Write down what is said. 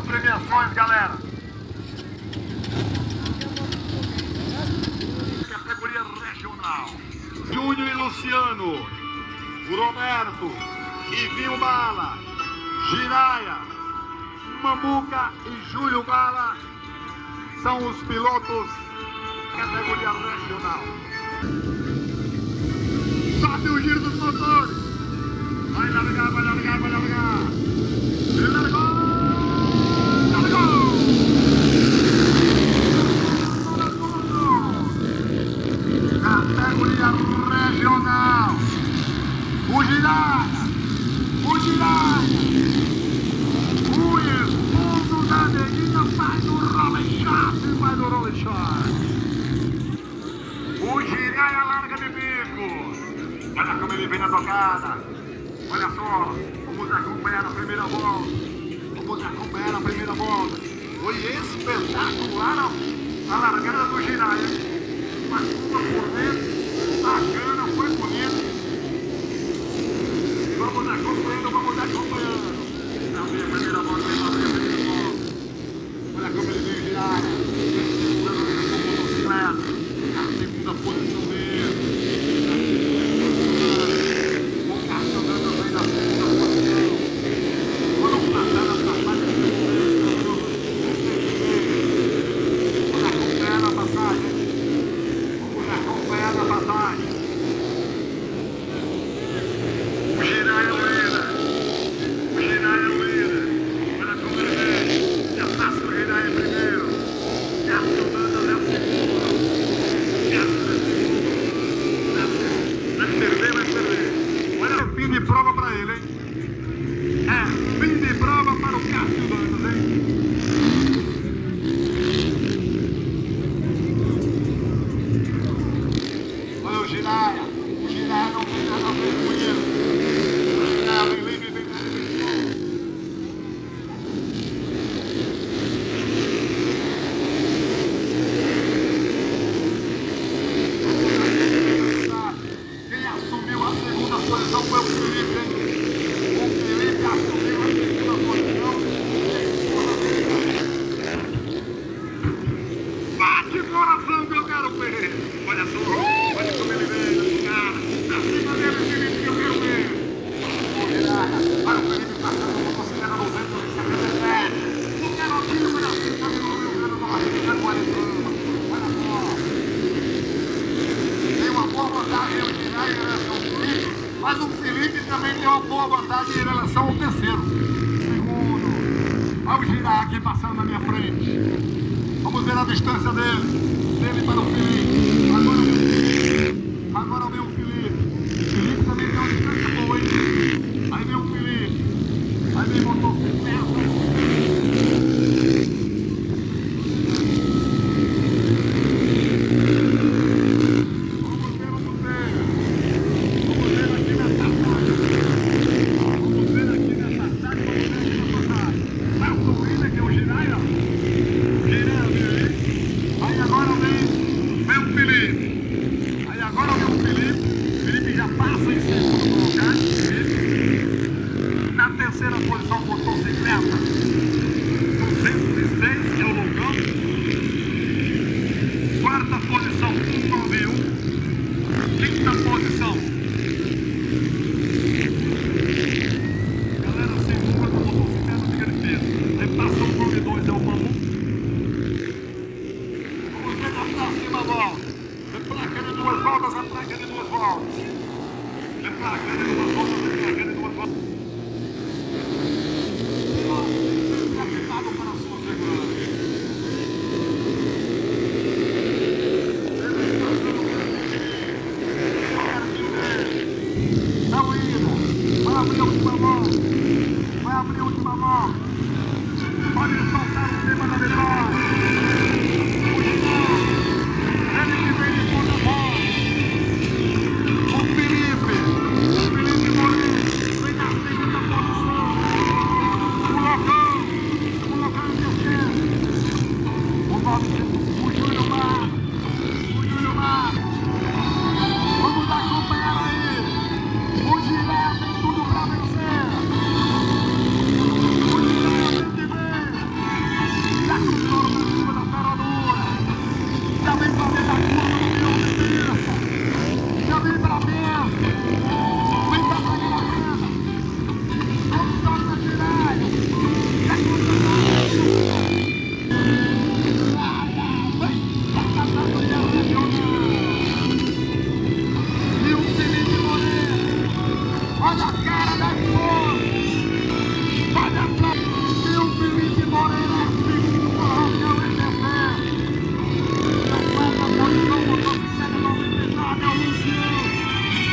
premiações, galera. Categoria regional. Júnior e Luciano, o Roberto, Ivinho Bala, Jiraya, Mamuca e Júlio Bala são os pilotos da categoria regional. Sobe o giro dos motores. Vai largar, vai largar, vai largar. Ele largou! Largou! Categoria regional. O Jiraya! O Jiraya! O esposo da neguinha faz o rolechate, faz o rolechate. O Jiraya larga de bico. Olha como ele vem na tocada. Olha só, vamos acompanhar a primeira volta. Vamos acompanhar a primeira volta. Foi espetacular a largada do Jiraya. Uma curva por dentro, bacana, foi bonito. Vamos acompanhando, vamos acompanhando. Também a primeira volta, vem lá, a primeira volta. Olha como ele vem girar. Segurando a motocicleta. A segunda posição dele. O Cassiano vem na segunda posição. Foram passadas as passagens do momento. Vamos acompanhando a passagem. Vamos acompanhando a passagem. O Jiraya é o líder. O Jiraya é o líder. Olha como ele vem. Já passa o Jiraya primeiro. Já acionando é o segundo. Já vai perder. Olha o fim de prova para ele, hein? É, fim de prova para o Cássio Danos, hein? Olha o Jiraya. O Jiraya não tem nada a ver com isso. Vem livre, vem livre. Quem assumiu a segunda posição foi o Felipe, hein? O Felipe assumiu a segunda posição. Bate coração que eu quero ver. Olha só, olha como ele vem, cara. Acima dele, Felipe, que eu quero ver. Olha o Felipe passando a motocicleta no vento de 77. O garotinho foi assim, tá vendo o meu grande barriga agora em olha só. Tem uma boa vantagem o Jiraya em relação ao Felipe, mas o Felipe também tem uma boa vantagem em relação ao terceiro. Segundo. Olha o Jiraya aqui passando na minha frente. Vamos ver a distância dele para o Felipe. Agora vem o Felipe. O Felipe também tem uma distância boa, hein? Aí vem o Felipe. Aí vem o motocicleta. Vamos ver. Vamos ver aqui na passagem. Vamos ver aqui na passagem. Vai subir aqui o Jiraya. Girando aí. Aí agora vem o Felipe. Aí agora vem o Felipe. O Felipe já passa em segundo lugar. Na terceira posição, motocicleta. 206 é o Longão. Quarta posição, 191. Quinta posição. Galera, segura a motocicleta, fica difícil. Aí passa o 92, é o Mamu. Vamos ver na próxima volta. É placa de duas voltas, é placa de duas voltas. É placa de duas voltas, é placa de duas voltas. Apertado para a sua segurança. Não ira. Vai abrir a última volta. Vai abrir a última volta. Pode soltar o tema da vitória. Ele que vem de ponta a bola. O Felipe Moreira vem na segunda posição. O Locão em terceiro. O Júlio Mar. Vamos acompanhar aí. O Jiraya tem tudo pra vencer. O Jiraya tem que ver. Olha a cara